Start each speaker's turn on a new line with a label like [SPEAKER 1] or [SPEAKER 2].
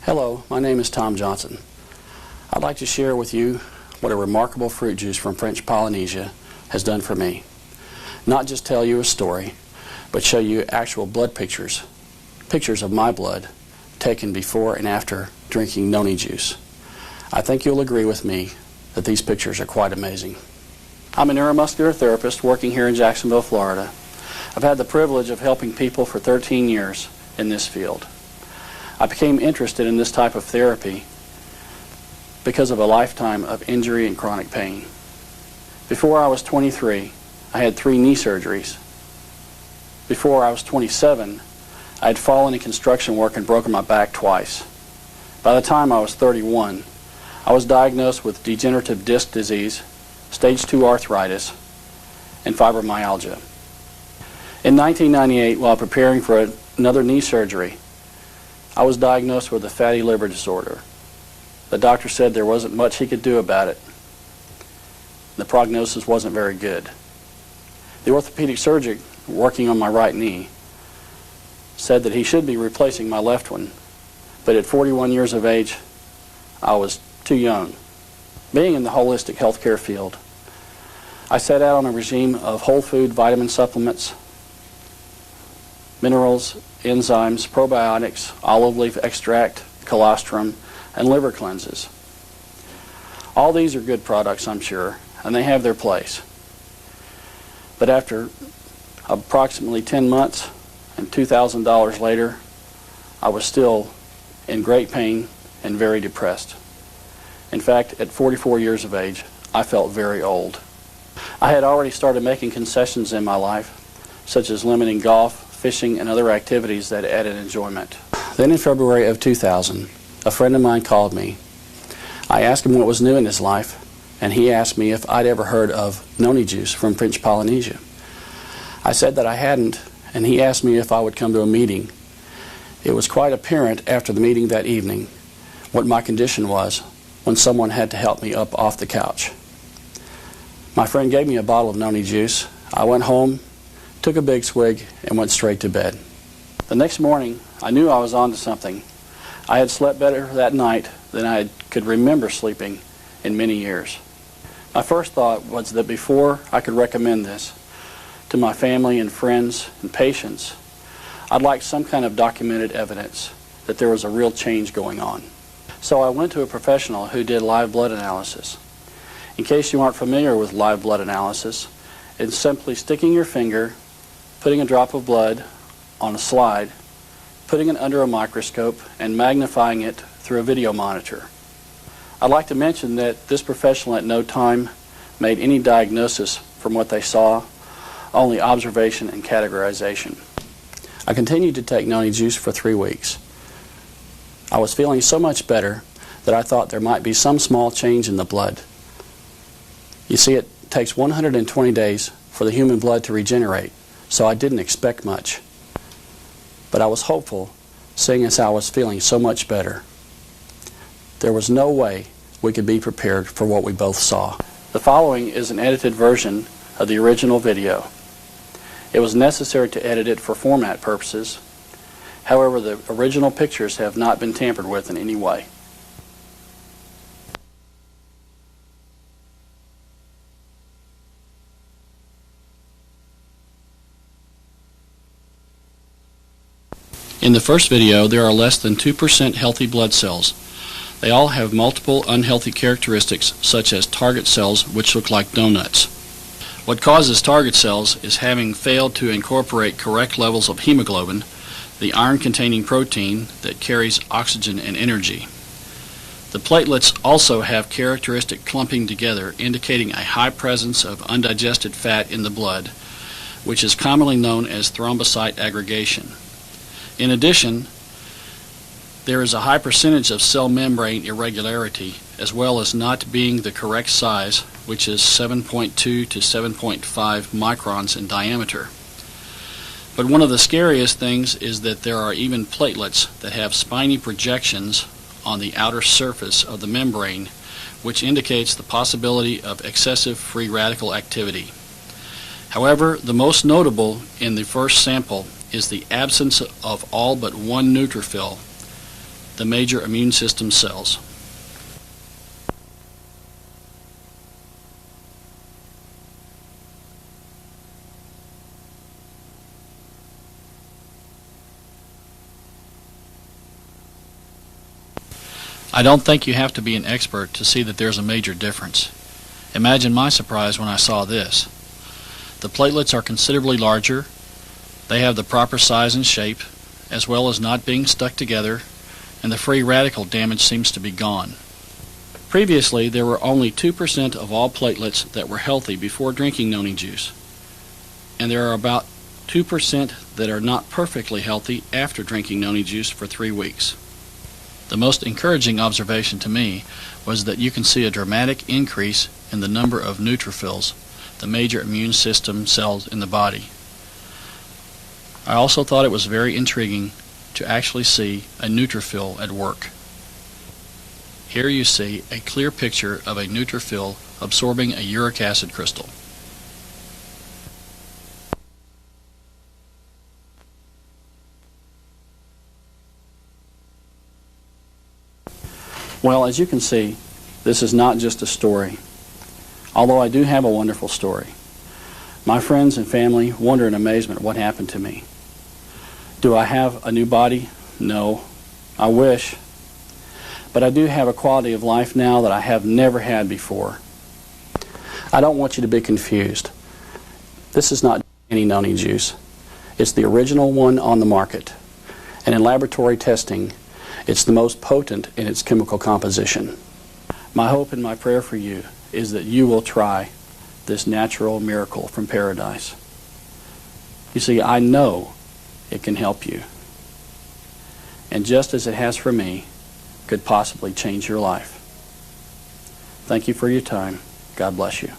[SPEAKER 1] Hello, my name is Tom Johnson. I'd like to share with you what a remarkable fruit juice from French Polynesia has done for me. Not just tell you a story, but show you actual blood pictures of my blood taken before and after drinking Noni juice. I think you'll agree with me that these pictures are quite amazing. I'm a neuromuscular therapist working here in Jacksonville, Florida. I've had the privilege of helping people for 13 years in this field. I became interested in this type of therapy because of a lifetime of injury and chronic pain. Before I was 23, I had 3 knee surgeries. Before I was 27, I had fallen in construction work and broken my back twice. By the time I was 31, I was diagnosed with degenerative disc disease, stage 2 arthritis, and fibromyalgia. In 1998, while preparing for another knee surgery, I was diagnosed with a fatty liver disorder. The doctor said there wasn't much he could do about it. The prognosis wasn't very good. The orthopedic surgeon working on my right knee said that he should be replacing my left one, but at 41 years of age, I was too young. Being in the holistic healthcare field, I set out on a regime of whole food vitamin supplements, minerals, enzymes, probiotics, olive leaf extract, colostrum, and liver cleanses. All these are good products, I'm sure, and they have their place. But after approximately 10 months and $2,000 later, I was still in great pain and very depressed. In fact, at 44 years of age, I felt very old. I had already started making concessions in my life, such as limiting golf, fishing, and other activities that added enjoyment. Then in February of 2000, a friend of mine called me. I asked him what was new in his life, and he asked me if I'd ever heard of Noni juice from French Polynesia. I said that I hadn't, and he asked me if I would come to a meeting. It was quite apparent after the meeting that evening what my condition was when someone had to help me up off the couch. My friend gave me a bottle of Noni juice. I went home, took a big swig, and went straight to bed. The next morning, I knew I was onto something. I had slept better that night than I could remember sleeping in many years. My first thought was that before I could recommend this to my family and friends and patients, I'd like some kind of documented evidence that there was a real change going on. So I went to a professional who did live blood analysis. In case you aren't familiar with live blood analysis, it's simply sticking your finger, putting a drop of blood on a slide, putting it under a microscope, and magnifying it through a video monitor. I'd like to mention that this professional at no time made any diagnosis from what they saw, only observation and categorization. I continued to take Noni juice for 3 weeks. I was feeling so much better that I thought there might be some small change in the blood. You see, it takes 120 days for the human blood to regenerate, so I didn't expect much. But I was hopeful, seeing as I was feeling so much better. There was no way we could be prepared for what we both saw. The following is an edited version of the original video. It was necessary to edit it for format purposes. However, the original pictures have not been tampered with in any way. In the first video, there are less than 2% healthy blood cells. They all have multiple unhealthy characteristics, such as target cells, which look like donuts. What causes target cells is having failed to incorporate correct levels of hemoglobin, the iron-containing protein that carries oxygen and energy. The platelets also have characteristic clumping together, indicating a high presence of undigested fat in the blood, which is commonly known as thrombocyte aggregation. In addition, there is a high percentage of cell membrane irregularity, as well as not being the correct size, which is 7.2 to 7.5 microns in diameter. But one of the scariest things is that there are even platelets that have spiny projections on the outer surface of the membrane, which indicates the possibility of excessive free radical activity. However, the most notable in the first sample is the absence of all but one neutrophil, the major immune system cells. I don't think you have to be an expert to see that there's a major difference. Imagine my surprise when I saw this. The platelets are considerably larger, they have the proper size and shape, as well as not being stuck together, and the free radical damage seems to be gone. Previously, there were only 2% of all platelets that were healthy before drinking Noni juice, and there are about 2% that are not perfectly healthy after drinking Noni juice for 3 weeks. The most encouraging observation to me was that you can see a dramatic increase in the number of neutrophils, the major immune system cells in the body. I also thought it was very intriguing to actually see a neutrophil at work. Here you see a clear picture of a neutrophil absorbing a uric acid crystal. Well, as you can see, this is not just a story. Although I do have a wonderful story. My friends and family wonder in amazement what happened to me. Do I have a new body? No. I wish. But I do have a quality of life now that I have never had before. I don't want you to be confused. This is not any Noni juice. It's the original one on the market. And in laboratory testing, it's the most potent in its chemical composition. My hope and my prayer for you is that you will try this natural miracle from paradise. You see, I know it can help you. And just as it has for me, could possibly change your life. Thank you for your time. God bless you.